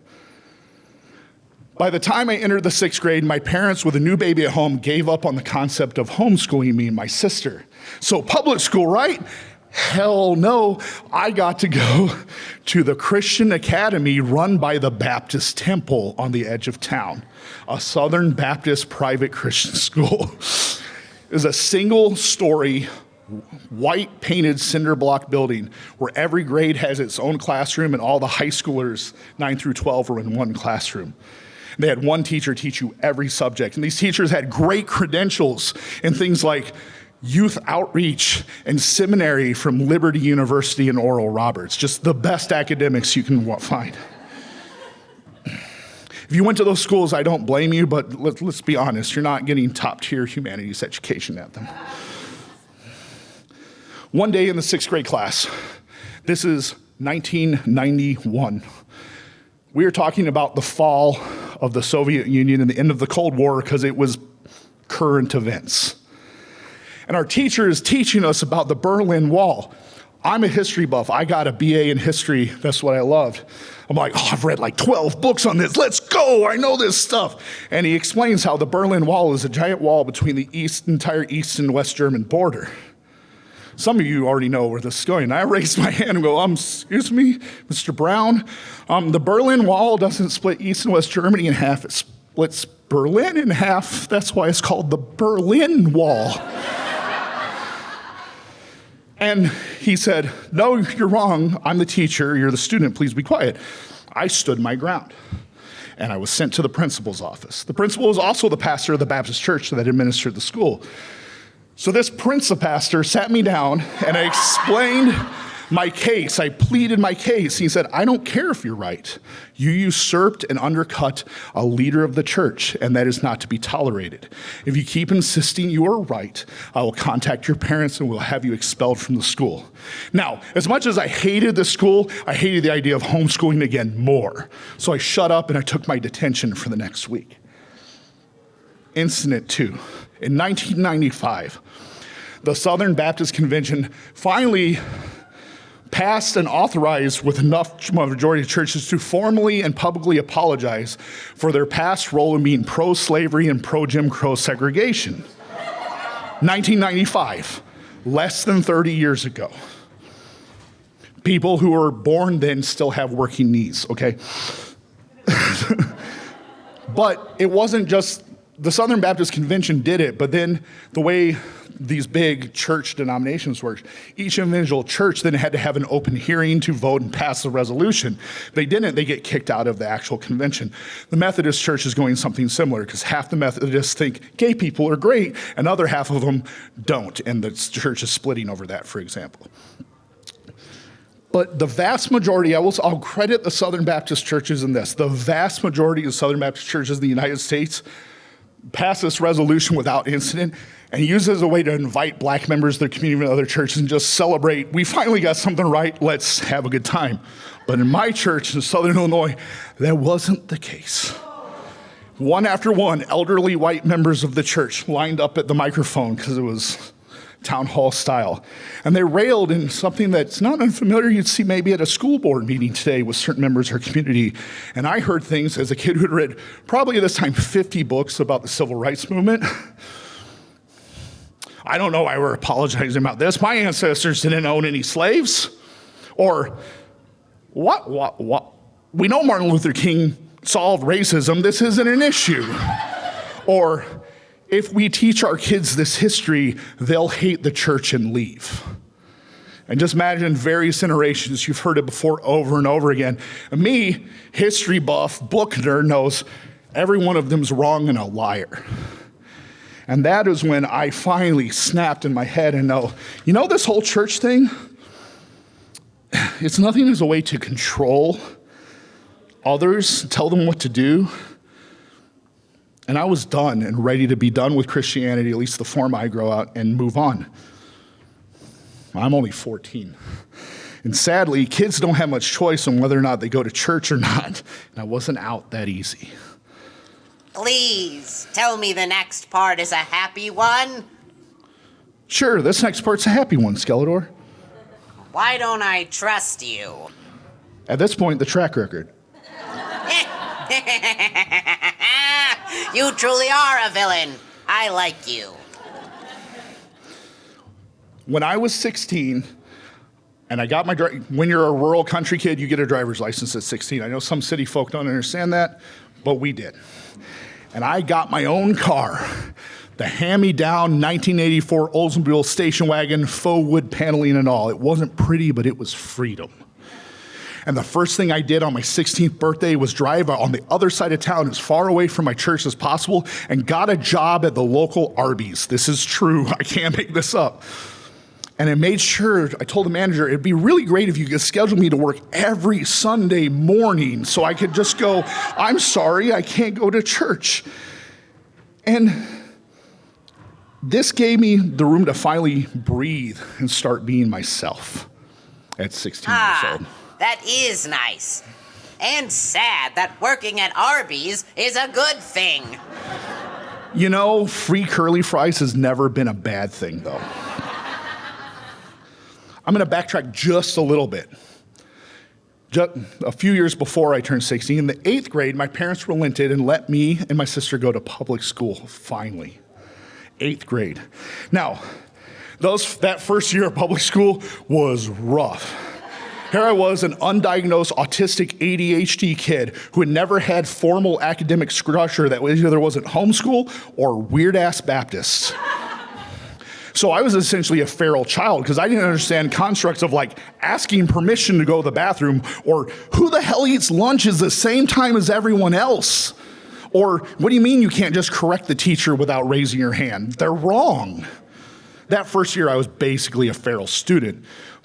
By the time I entered the 6th grade, my parents, with a new baby at home, gave up on the concept of homeschooling me and my sister. So public school, right? Hell no, I got to go to the Christian Academy run by the Baptist Temple on the edge of town, a Southern Baptist private Christian school. It was a single-story, white painted cinder block building where every grade has its own classroom and all the high schoolers, 9 through 12, were in one classroom. They had one teacher teach you every subject, and these teachers had great credentials in things like youth outreach and seminary from Liberty University and Oral Roberts, just the best academics you can find. If you went to those schools, I don't blame you, but let's be honest, you're not getting top-tier humanities education at them. One day in the 6th grade class, this is 1991, we are talking about the fall of the Soviet Union and the end of the Cold War because it was current events. And our teacher is teaching us about the Berlin Wall. I'm a history buff. I got a BA in history. That's what I loved. I'm like, oh, I've read like 12 books on this. Let's go. I know this stuff. And he explains how the Berlin Wall is a giant wall between the entire East and West German border. Some of you already know where this is going. I raise my hand and go, excuse me, Mr. Brown? The Berlin Wall doesn't split East and West Germany in half. It splits Berlin in half. That's why it's called the Berlin Wall. And he said, no, you're wrong. I'm the teacher. You're the student. Please be quiet. I stood my ground. And I was sent to the principal's office. The principal was also the pastor of the Baptist church that administered the school. So this pastor sat me down and I explained my case. I pleaded my case. He said, I don't care if you're right. You usurped and undercut a leader of the church, and that is not to be tolerated. If you keep insisting you are right, I will contact your parents and we'll have you expelled from the school. Now, as much as I hated the school, I hated the idea of homeschooling again more. So I shut up and I took my detention for the next week. Incident 2. In 1995, the Southern Baptist Convention finally passed and authorized with enough majority of churches to formally and publicly apologize for their past role in being pro-slavery and pro-Jim Crow segregation. 1995, less than 30 years ago. People who were born then still have working knees, okay? But it wasn't just the Southern Baptist Convention did it, but then the way these big church denominations work, each individual church then had to have an open hearing to vote and pass the resolution. If they didn't, they get kicked out of the actual convention. The Methodist Church is going something similar because half the Methodists think gay people are great and other half of them don't, and the church is splitting over that, for example. But the vast majority, I'll credit the Southern Baptist churches in this, the vast majority of Southern Baptist churches in the United States pass this resolution without incident and use it as a way to invite black members of their community and other churches and just celebrate, we finally got something right, let's have a good time. But in my church in Southern Illinois, that wasn't the case. One after one, elderly white members of the church lined up at the microphone because it was town hall style. And they railed in something that's not unfamiliar you'd see maybe at a school board meeting today with certain members of our community. And I heard things as a kid who had read probably at this time 50 books about the civil rights movement. I don't know why we're apologizing about this. My ancestors didn't own any slaves. Or what? We know Martin Luther King solved racism. This isn't an issue. Or if we teach our kids this history, they'll hate the church and leave. And just imagine various iterations. You've heard it before over and over again. And me, history buff, book nerd, knows every one of them's wrong and a liar. And that is when I finally snapped in my head and know, this whole church thing, it's nothing as a way to control others, tell them what to do. And I was done and ready to be done with Christianity, at least the form I grow out, and move on. I'm only 14. And sadly, kids don't have much choice on whether or not they go to church or not. And I wasn't out that easy. Please, tell me the next part is a happy one. Sure, this next part's a happy one, Skeletor. Why don't I trust you? At this point, the track record. You truly are a villain. I like you. When I was 16, And I got when you're a rural country kid, you get a driver's license at 16. I know some city folk don't understand that, but we did. And I got my own car, the hand-me-down 1984 Oldsmobile station wagon, faux wood paneling and all. It wasn't pretty, but it was freedom. And the first thing I did on my 16th birthday was drive on the other side of town as far away from my church as possible and got a job at the local Arby's. This is true. I can't make this up. And I made sure, I told the manager, it'd be really great if you could schedule me to work every Sunday morning so I could just go, I'm sorry, I can't go to church. And this gave me the room to finally breathe and start being myself at 16 years old. That is nice. And sad that working at Arby's is a good thing. You know, free curly fries has never been a bad thing, though. I'm going to backtrack just a little bit. Just a few years before I turned 16, in the 8th grade, my parents relented and let me and my sister go to public school, finally. 8th grade. Now, that first year of public school was rough. Here I was, an undiagnosed autistic ADHD kid who had never had formal academic structure that either wasn't homeschool or weird-ass Baptists. So I was essentially a feral child because I didn't understand constructs of like asking permission to go to the bathroom or who the hell eats lunch at the same time as everyone else? Or what do you mean you can't just correct the teacher without raising your hand? They're wrong. That first year I was basically a feral student,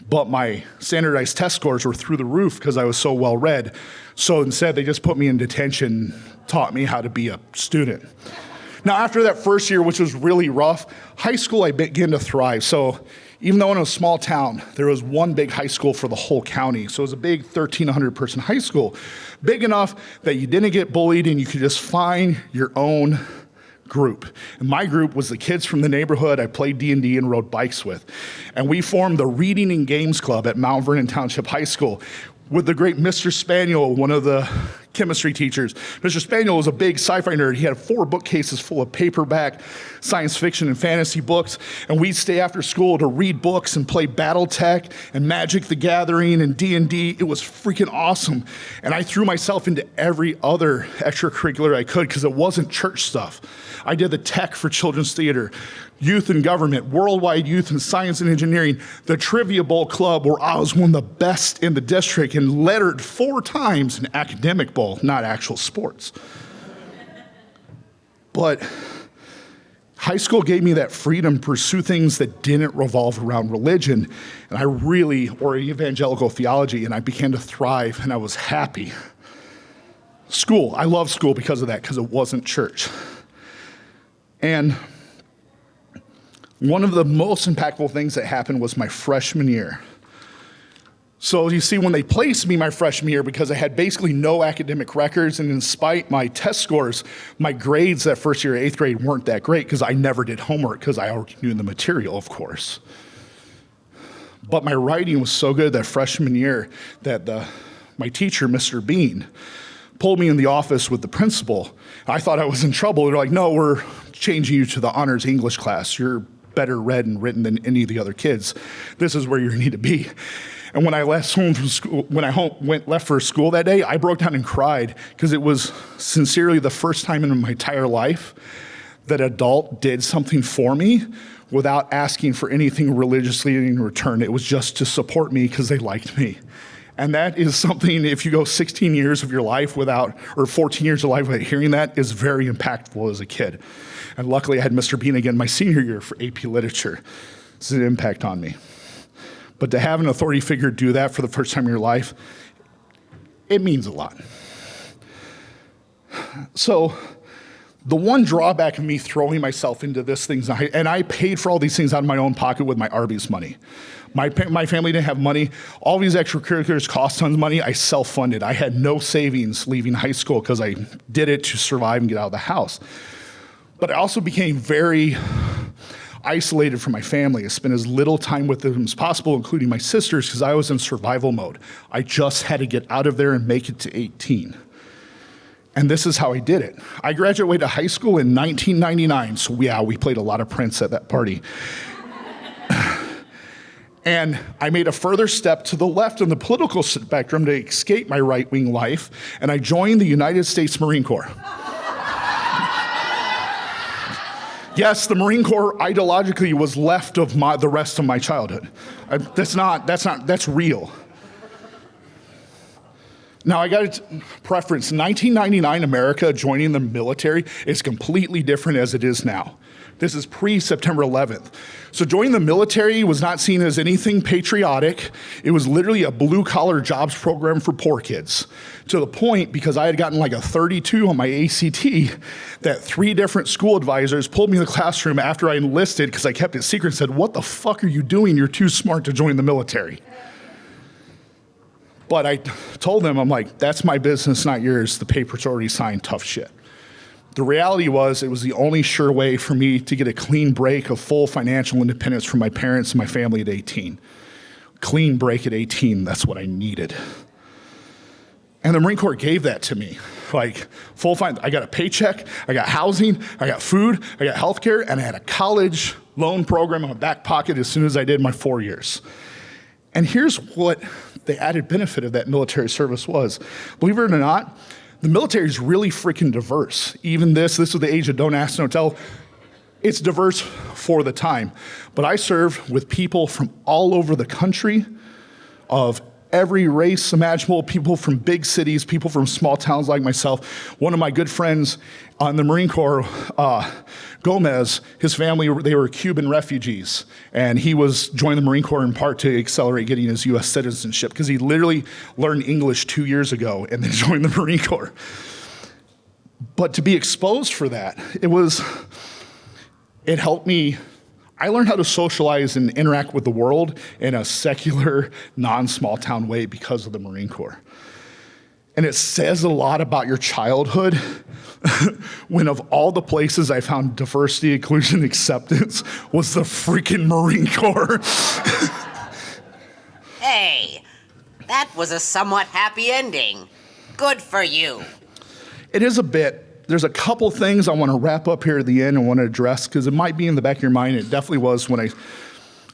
but my standardized test scores were through the roof because I was so well read. So instead they just put me in detention, taught me how to be a student. Now, after that first year, which was really rough, high school, I began to thrive. So even though in a small town, there was one big high school for the whole county. So it was a big 1,300-person high school, big enough that you didn't get bullied and you could just find your own group. And my group was the kids from the neighborhood I played D&D and rode bikes with. And we formed the Reading and Games Club at Mount Vernon Township High School with the great Mr. Spaniel, one of the chemistry teachers. Mr. Spaniel was a big sci-fi nerd. He had 4 bookcases full of paperback science fiction and fantasy books, and we'd stay after school to read books and play BattleTech and Magic the Gathering and D&D. It was freaking awesome. And I threw myself into every other extracurricular I could because it wasn't church stuff. I did the tech for children's theater, youth and government, worldwide youth and science and engineering, the Trivia Bowl Club, where I was one of the best in the district and lettered 4 times in academic bowl, not actual sports. But high school gave me that freedom to pursue things that didn't revolve around religion, or evangelical theology, and I began to thrive, and I was happy. School, I love school because of that, because it wasn't church. And one of the most impactful things that happened was my freshman year. So you see, when they placed me my freshman year, because I had basically no academic records, and in spite my test scores, my grades that first year, 8th grade, weren't that great because I never did homework because I already knew the material, of course. But my writing was so good that freshman year that my teacher, Mr. Bean, pulled me in the office with the principal. I thought I was in trouble. They're like, no, we're changing you to the honors English class. You're better read and written than any of the other kids. This is where you need to be. And when I left home from school, left for school that day, I broke down and cried because it was sincerely the first time in my entire life that an adult did something for me without asking for anything religiously in return. It was just to support me because they liked me. And that is something, if you go 16 years of your life or 14 years of life without hearing that, is very impactful as a kid. And luckily I had Mr. Bean again my senior year for AP Literature. It's an impact on me. But to have an authority figure do that for the first time in your life, it means a lot. So the one drawback of me throwing myself into this things, and I paid for all these things out of my own pocket with my Arby's money. My family didn't have money. All these extracurriculars cost tons of money. I self-funded. I had no savings leaving high school because I did it to survive and get out of the house. But I also became very isolated from my family. I spent as little time with them as possible, including my sisters, because I was in survival mode. I just had to get out of there and make it to 18. And this is how I did it. I graduated high school in 1999, so yeah, we played a lot of Prince at that party. And I made a further step to the left in the political spectrum to escape my right-wing life, and I joined the United States Marine Corps. Yes, the Marine Corps ideologically was left of the rest of my childhood. That's real. Now, I got to preference, 1999 America joining the military is completely different as it is now. This is pre-September 11th. So joining the military was not seen as anything patriotic. It was literally a blue-collar jobs program for poor kids. To the point, because I had gotten like a 32 on my ACT, that 3 different school advisors pulled me in the classroom after I enlisted, because I kept it secret, and said, "What the fuck are you doing? You're too smart to join the military." But I told them, I'm like, that's my business, not yours. The paper's already signed, tough shit. The reality was it was the only sure way for me to get a clean break of full financial independence from my parents and my family at 18. Clean break at 18, that's what I needed. And the Marine Corps gave that to me. Like, full fine, I got a paycheck, I got housing, I got food, I got healthcare, and I had a college loan program in my back pocket as soon as I did my 4 years. And here's what the added benefit of that military service was. Believe it or not, the military is really freaking diverse. Even this was the age of don't ask, don't tell. It's diverse for the time. But I serve with people from all over the country, of every race imaginable, people from big cities, people from small towns like myself. One of my good friends in the Marine Corps, Gomez, his family, they were Cuban refugees. And he was joined the Marine Corps in part to accelerate getting his US citizenship, because he literally learned English 2 years ago and then joined the Marine Corps. But to be exposed for that, it helped me. I learned how to socialize and interact with the world in a secular, non-small town way because of the Marine Corps. And it says a lot about your childhood when of all the places I found diversity, inclusion, acceptance was the freaking Marine Corps. Hey, that was a somewhat happy ending. Good for you. It is a bit. There's a couple things I want to wrap up here at the end and want to address, because it might be in the back of your mind. It definitely was when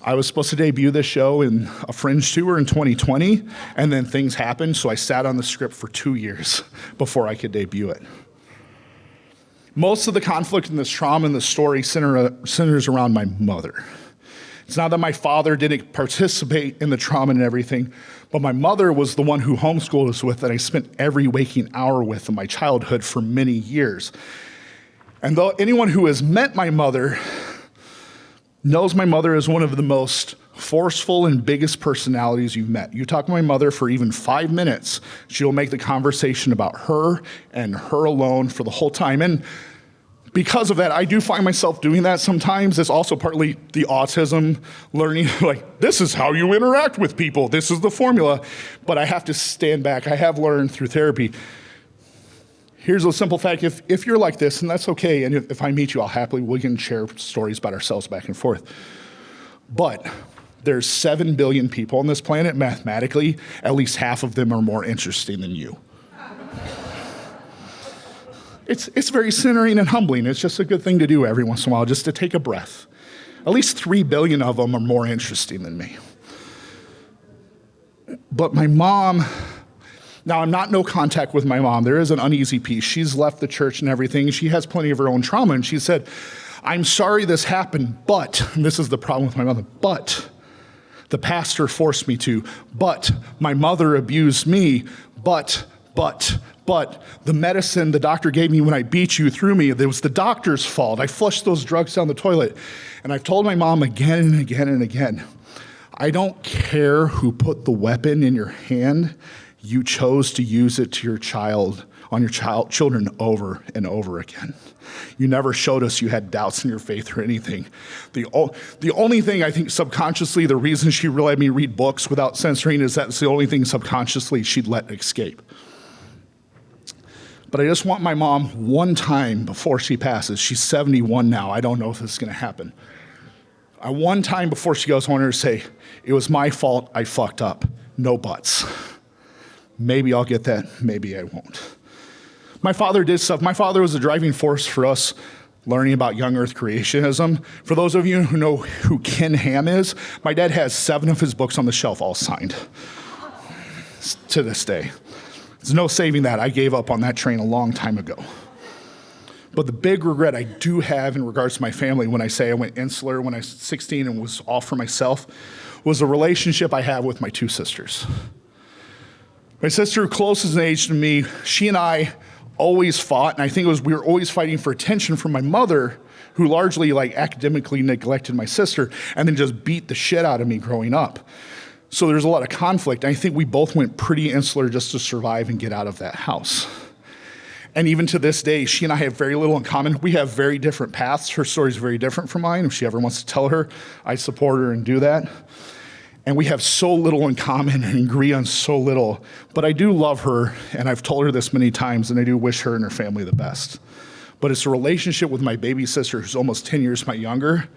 I was supposed to debut this show in a Fringe tour in 2020, and then things happened, so I sat on the script for 2 years before I could debut it. Most of the conflict and this trauma in the story centers around my mother. It's not that my father didn't participate in the trauma and everything, but my mother was the one who homeschooled us with, that I spent every waking hour with in my childhood for many years. And though anyone who has met my mother knows my mother is one of the most forceful and biggest personalities you've met. You talk to my mother for even 5 minutes, she'll make the conversation about her and her alone for the whole time. And because of that, I do find myself doing that sometimes. It's also partly the autism learning, like, this is how you interact with people. This is the formula. But I have to stand back. I have learned through therapy. Here's a simple fact. If you're like this, and that's okay, and if I meet you, we can share stories about ourselves back and forth. But there's 7 billion people on this planet. Mathematically, at least half of them are more interesting than you. It's very centering and humbling. It's just a good thing to do every once in a while, just to take a breath. At least 3 billion of them are more interesting than me. But my mom, now I'm not no contact with my mom. There is an uneasy piece. She's left the church and everything. She has plenty of her own trauma. And she said, I'm sorry this happened, but, and this is the problem with my mother, but the pastor forced me to, but my mother abused me, but the medicine the doctor gave me when I beat you threw me, it was the doctor's fault. I flushed those drugs down the toilet. And I've told my mom again and again and again, I don't care who put the weapon in your hand, you chose to use it to your child, on your children over and over again. You never showed us you had doubts in your faith or anything. The only thing I think subconsciously, the reason she let me read books without censoring is that's the only thing subconsciously she'd let escape. But I just want my mom one time before she passes. She's 71 now. I don't know if this is going to happen. One time before she goes, I want her to say, it was my fault, I fucked up. No buts. Maybe I'll get that, maybe I won't. My father did stuff. My father was a driving force for us learning about young earth creationism. For those of you who know who Ken Ham is, my dad has 7 of his books on the shelf all signed to this day. There's no saving that. I gave up on that train a long time ago. But the big regret I do have in regards to my family when I say I went insular when I was 16 and was off for myself was the relationship I have with my 2 sisters. My sister, closest in age to me, she and I always fought, and I think it was we were always fighting for attention from my mother, who largely academically neglected my sister and then just beat the shit out of me growing up. So there's a lot of conflict. I think we both went pretty insular just to survive and get out of that house. And even to this day, she and I have very little in common. We have very different paths. Her story is very different from mine. If she ever wants to tell her, I support her and do that. And we have so little in common and agree on so little. But I do love her, and I've told her this many times, and I do wish her and her family the best. But it's a relationship with my baby sister, who's almost 10 years my younger,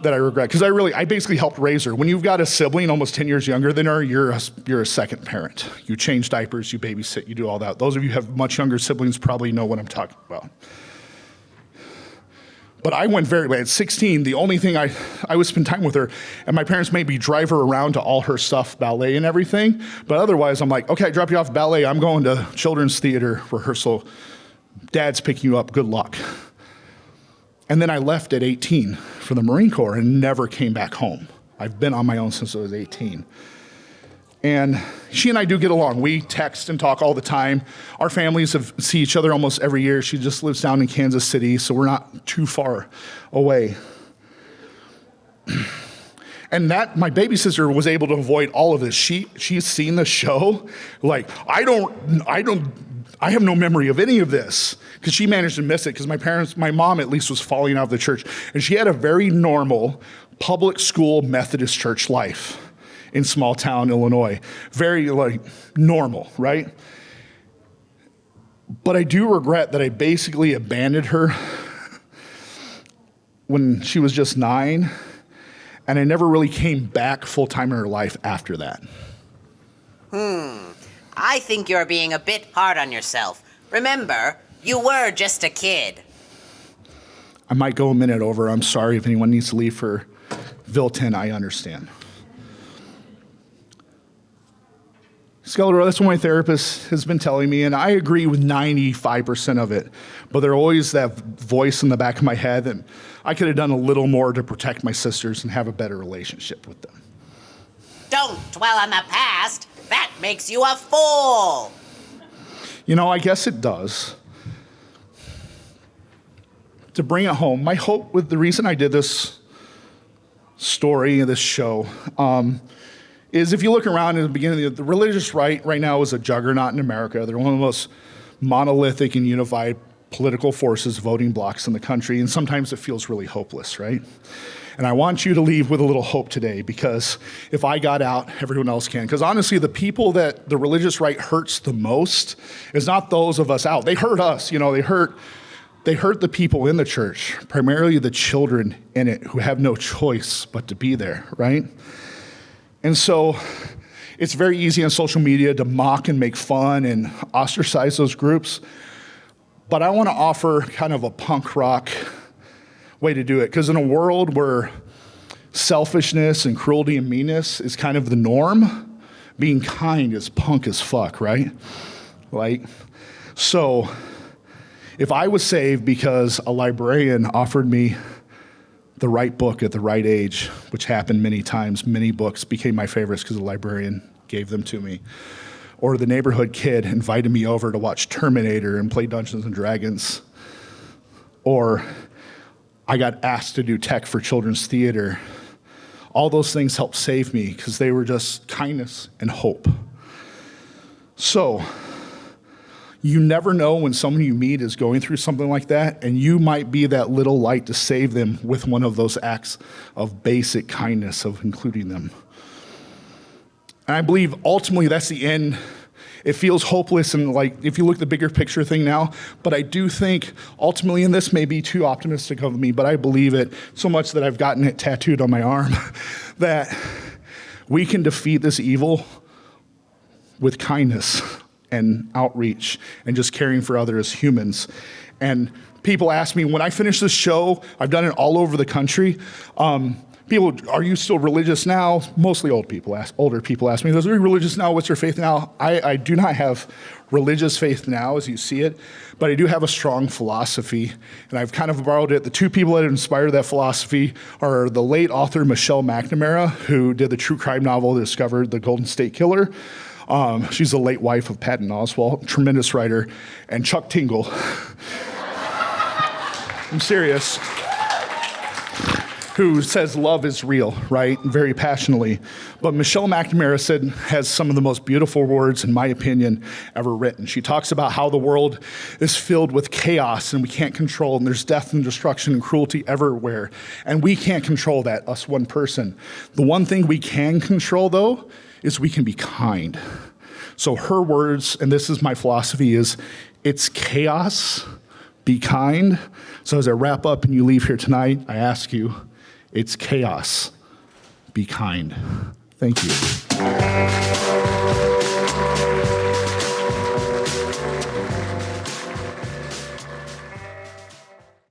that I regret. Because I basically helped raise her. When you've got a sibling almost 10 years younger than her, you're a second parent. You change diapers, you babysit, you do all that. Those of you who have much younger siblings probably know what I'm talking about. But I went at 16, the only thing I would spend time with her, and my parents made me drive her around to all her stuff, ballet and everything. But otherwise, I'm like, okay, I drop you off ballet. I'm going to children's theater rehearsal. Dad's picking you up. Good luck. And then I left at 18 for the Marine Corps and never came back home. I've been on my own since I was 18. And she and I do get along. We text and talk all the time. Our families see each other almost every year. She just lives down in Kansas City, so we're not too far away. And that my baby sister was able to avoid all of this. She's seen the show. I have no memory of any of this because she managed to miss it because my mom at least was falling out of the church. And she had a very normal public school Methodist church life in small town Illinois. Very normal, right? But I do regret that I basically abandoned her when she was just 9, and I never really came back full-time in her life after that. I think you're being a bit hard on yourself. Remember, you were just a kid. I might go a minute over. I'm sorry if anyone needs to leave for Vilton, I understand. Skeletor, that's what my therapist has been telling me, and I agree with 95% of it, but there's always that voice in the back of my head that I could have done a little more to protect my sisters and have a better relationship with them. Don't dwell on the past. That makes you a fool. I guess it does. To bring it home, my hope with the reason I did this story, this show, is if you look around in the beginning, the religious right now is a juggernaut in America. They're one of the most monolithic and unified political forces, voting blocks in the country, and sometimes it feels really hopeless, right? And I want you to leave with a little hope today, because if I got out, everyone else can. Because honestly, the people that the religious right hurts the most is not those of us out. They hurt us, they hurt the people in the church, primarily the children in it who have no choice but to be there, right? And so it's very easy on social media to mock and make fun and ostracize those groups. But I want to offer kind of a punk rock way to do it. Because in a world where selfishness and cruelty and meanness is kind of the norm, being kind is punk as fuck, right? So if I was saved because a librarian offered me the right book at the right age, which happened many times, many books became my favorites because the librarian gave them to me, or the neighborhood kid invited me over to watch Terminator and play Dungeons and Dragons, or I got asked to do tech for children's theater. All those things helped save me because they were just kindness and hope. So you never know when someone you meet is going through something like that, and you might be that little light to save them with one of those acts of basic kindness, of including them. And I believe ultimately that's the end. It feels hopeless and if you look at the bigger picture thing now, but I do think ultimately, and this may be too optimistic of me, but I believe it so much that I've gotten it tattooed on my arm, that we can defeat this evil with kindness and outreach and just caring for others as humans. And people ask me, when I finish this show, I've done it all over the country. People, are you still religious now? Mostly older people ask me, are you religious now? What's your faith now? I do not have religious faith now as you see it, but I do have a strong philosophy, and I've kind of borrowed it. The two people that inspired that philosophy are the late author Michelle McNamara, who did the true crime novel that discovered the Golden State Killer. She's the late wife of Patton Oswalt, tremendous writer, and Chuck Tingle. I'm serious. Who says love is real, right? Very passionately. But Michelle McNamara has some of the most beautiful words, in my opinion, ever written. She talks about how the world is filled with chaos and we can't control, and there's death and destruction and cruelty everywhere. And we can't control that, us one person. The one thing we can control, though, is we can be kind. So her words, and this is my philosophy, is it's chaos, be kind. So as I wrap up and you leave here tonight, I ask you, it's chaos. Be kind. Thank you.